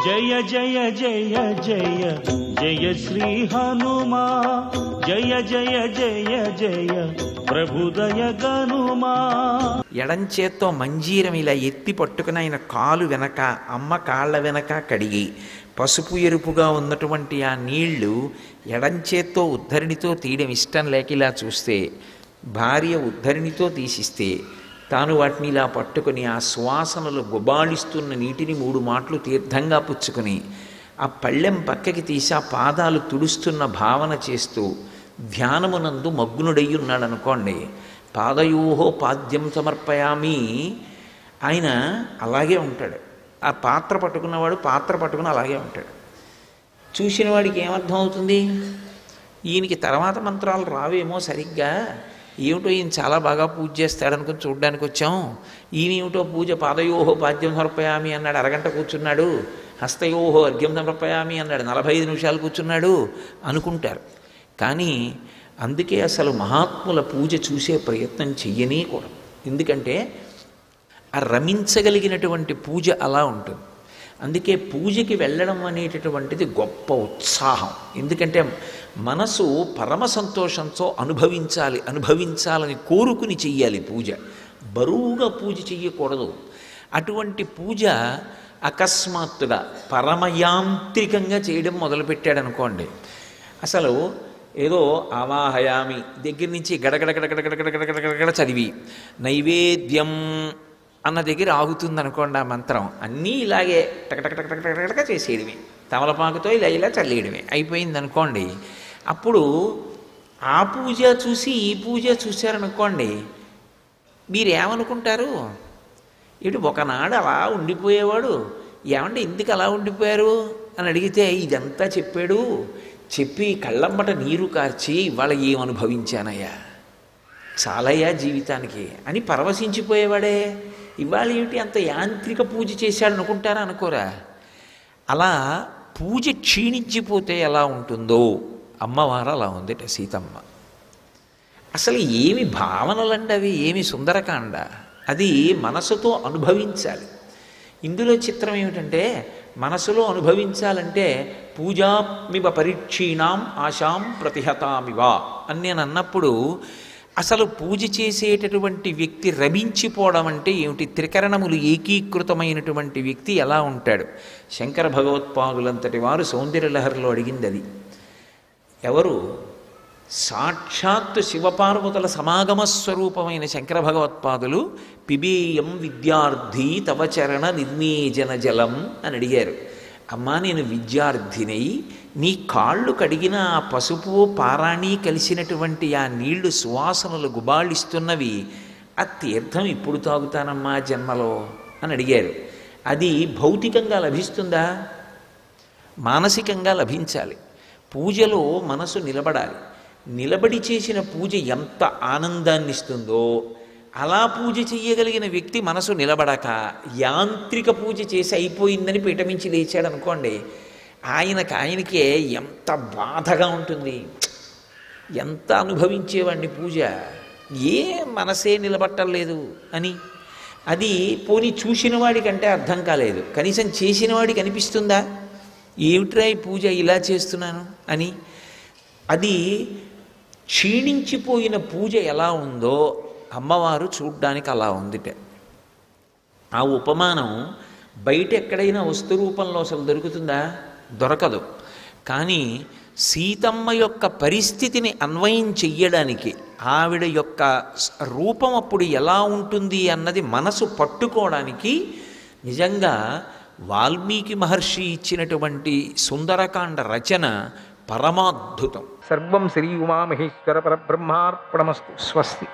జయ జయ జయ జయ జయ శ్రీ హనుమా, జయ జయ జయ జయ ప్రభుదయ గనుమా. ఎడంచేత్తో మంజీరం ఇలా ఎత్తి పట్టుకుని ఆయన కాలు వెనక అమ్మ కాళ్ళ వెనక కడిగి పసుపు ఎరుపుగా ఉన్నటువంటి ఆ నీళ్లు ఎడంచేత్తో ఉద్ధరిణితో తీయడం ఇష్టం లేక ఇలా చూస్తే, భార్య ఉద్ధరిణితో తీసిస్తే తాను వాటిని ఇలా పట్టుకుని ఆ సువాసనలు గుబాళిస్తున్న నీటిని 3 మాటలు తీర్థంగా పుచ్చుకొని ఆ పళ్ళెం పక్కకి తీసి ఆ పాదాలు తుడుస్తున్న భావన చేస్తూ ధ్యానమునందు మగ్నుడయ్యి ఉన్నాడు అనుకోండి. పాదయోహో పాద్యం సమర్పయామి, ఆయన అలాగే ఉంటాడు. ఆ పాత్ర పట్టుకున్నవాడు పాత్ర పట్టుకుని అలాగే ఉంటాడు. చూసిన వాడికి ఏమర్థం అవుతుంది? ఈయనకి తర్వాత మంత్రాలు రావేమో సరిగ్గా, ఏమిటో ఈయన చాలా బాగా పూజ చేస్తాడనుకుని చూడ్డానికి వచ్చాం, ఈయన ఏమిటో పూజ పాదయోహో పాద్యం సమర్పయామి అన్నాడు, అరగంట కూర్చున్నాడు, హస్తయోహో అర్ఘ్యం సమర్పయామి అన్నాడు, 45 నిమిషాలు కూర్చున్నాడు అనుకుంటారు. కానీ అందుకే అసలు మహాత్ముల పూజ చూసే ప్రయత్నం చెయ్యనే కూడా. ఎందుకంటే ఆ రమించగలిగినటువంటి పూజ అలా ఉంటుంది. అందుకే పూజకి వెళ్ళడం అనేటటువంటిది గొప్ప ఉత్సాహం. ఎందుకంటే మనసు పరమ సంతోషంతో అనుభవించాలని కోరుకుని చెయ్యాలి పూజ. బరువుగా పూజ చెయ్యకూడదు. అటువంటి పూజ అకస్మాత్తుగా పరమయాంత్రికంగా చేయడం మొదలుపెట్టాడు అనుకోండి. అసలు ఏదో ఆవాహయామి దగ్గర నుంచి గడగడ చదివి నైవేద్యం అన్న దగ్గర ఆగుతుంది అనుకోండి ఆ మంత్రం. అన్నీ ఇలాగే టకటకటకటకటక చేసేయడమే, తమలపాకుతో ఇలా చల్లేయడమే అయిపోయింది అనుకోండి. అప్పుడు ఆ పూజ చూసి ఈ పూజ చూశారనుకోండి, మీరేమనుకుంటారు? ఇటు ఒకనాడు అలా ఉండిపోయేవాడు, ఏమంటే ఎందుకు అలా ఉండిపోయారు అని అడిగితే ఇదంతా చెప్పాడు, చెప్పి కళ్ళమ్మట నీరు కార్చి ఇవాళ ఏమనుభవించానయ్యా, చాలయ్యా జీవితానికి అని పరవశించిపోయేవాడే. ఇవాళ ఏమిటి అంత యాంత్రిక పూజ చేశాడు అనుకుంటారా? అనుకోరా? అలా పూజ క్షీణించిపోతే ఎలా ఉంటుందో అమ్మవారు అలా ఉందిట సీతమ్మ. అసలు ఏమి భావనలండి అవి, ఏమి సుందరకాండ, అది మనసుతో అనుభవించాలి. ఇందులో చిత్రం ఏమిటంటే మనసులో అనుభవించాలంటే పూజామివ పరీక్షీణాం ఆశాం ప్రతిహతామివ అని నేను అన్నప్పుడు అసలు పూజ చేసేటటువంటి వ్యక్తి రమించిపోవడం అంటే ఏమిటి? త్రికరణములు ఏకీకృతమైనటువంటి వ్యక్తి ఎలా ఉంటాడు? శంకర భగవత్పాదులంతటి వారు సౌందర్యలహరిలో అడిగింది అది. ఎవరు? సాక్షాత్తు శివపార్వతుల సమాగమ స్వరూపమైన శంకర భగవత్పాదులు పిబేయం విద్యార్థి తవ చరణ నిర్మేజన జలం అని అడిగారు. అమ్మా, నేను విద్యార్థినై నీ కాళ్ళు కడిగిన ఆ పసుపు పారాణి కలిసినటువంటి ఆ నీళ్లు సువాసనలు గుబాళిస్తున్నవి, ఆ తీర్థం ఇప్పుడు తాగుతానమ్మా జన్మలో అని అడిగారు. అది భౌతికంగా లభిస్తుందా? మానసికంగా లభించాలి. పూజలో మనసు నిలబడాలి. నిలబడి చేసిన పూజ ఎంత ఆనందాన్ని ఇస్తుందో అలా పూజ చెయ్యగలిగిన వ్యక్తి మనసు నిలబడక యాంత్రిక పూజ చేసి అయిపోయిందని పీఠమించి లేచాడు అనుకోండి, ఆయనకే ఎంత బాధగా ఉంటుంది. ఎంత అనుభవించేవాడిని పూజ, ఏ మనసే నిలబట్టలేదు అని. అది పోనీ చూసిన వాడికంటే అర్థం కాలేదు, కనీసం చేసిన వాడికి అనిపిస్తుందా ఏమిట్రా ఈ పూజ ఇలా చేస్తున్నాను అని? అది క్షీణించిపోయిన పూజ ఎలా ఉందో అమ్మవారు చూడ్డానికి అలా ఉందిట. ఆ ఉపమానం బయట ఎక్కడైనా వస్తు రూపంలో అసలు దొరుకుతుందా? దొరకదు. కానీ సీతమ్మ యొక్క పరిస్థితిని అన్వయం చెయ్యడానికి, ఆవిడ యొక్క రూపం అప్పుడు ఎలా ఉంటుంది అన్నది మనసు పట్టుకోవడానికి నిజంగా వాల్మీకి మహర్షి ఇచ్చినటువంటి సుందరకాండ రచన పరమాద్భుతం. సర్వం శ్రీ ఉమామహేశ్వర పరబ్రహ్మార్పణమస్తు. స్వస్తి.